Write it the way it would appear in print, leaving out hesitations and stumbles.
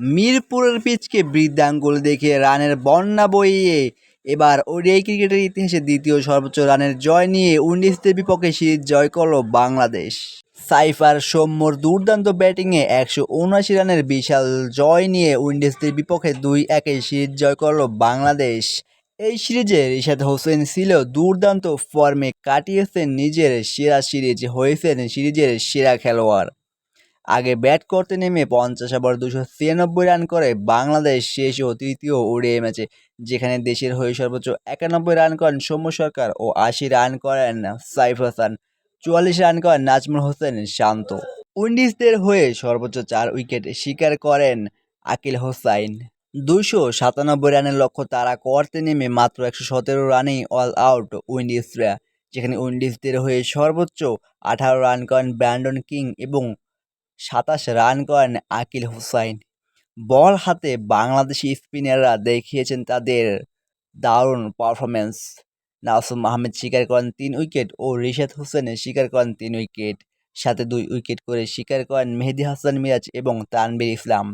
মিরপুরের পিচকে বৃদ্ধাঙ্গুল দেখিয়ে রানের বন্যা বইয়ে এবার ওডিআই ক্রিকেটের ইতিহাসে দ্বিতীয় সর্বোচ্চ রানের জয় নিয়ে উইন্ডিজদের বিপক্ষে সিরিজ জয় করল বাংলাদেশ। সাইফার সৌম্যর দুর্দান্ত ব্যাটিংয়ে ১৭৯ রানের বিশাল জয় নিয়ে উইন্ডিজদের বিপক্ষে ২-১ সিরিজ জয় করল বাংলাদেশ। এই সিরিজে রিশাদ হোসেন ছিল দুর্দান্ত ফর্মে, কাটিয়েছেন নিজের সেরা সিরিজ, হয়েছেন সিরিজের সেরা খেলোয়াড়। আগে ব্যাট করতে নেমে ৫০ ওভার ২৯৬ রান করে বাংলাদেশ শেষ ও তৃতীয় ওডিআই ম্যাচে, যেখানে দেশের হয়ে সর্বোচ্চ ৯১ রান করেন সৌম্য সরকার ও ৮০ রান করেন সাইফ হাসান, ৪৪ রান করেন নাজমুল হোসেন শান্ত। উইন্ডিজদের হয়ে সর্বোচ্চ ৪ উইকেট শিকার করেন আকিল হোসাইন। ২৯৭ রানের লক্ষ্য তাড়া করতে নেমে মাত্র ১১৭ রানেই অল আউট উইন্ডিজরা, যেখানে উইন্ডিজদের হয়ে সর্বোচ্চ ১৮ রান করেন ব্র্যান্ডন কিং এবং ২৭ রান করেন আকিল হোসাইন। বল হাতে বাংলাদেশি স্পিনাররা দেখিয়েছেন তাদের দারুণ পারফরম্যান্স। নাসুম আহমেদ শিকার করেন ৩ উইকেট ও রিশাদ হোসেন শিকার করেন ৩ উইকেট, সাথে ২ উইকেট করে শিকার করেন মেহেদী হাসান মিরাজ এবং তানভীর ইসলাম।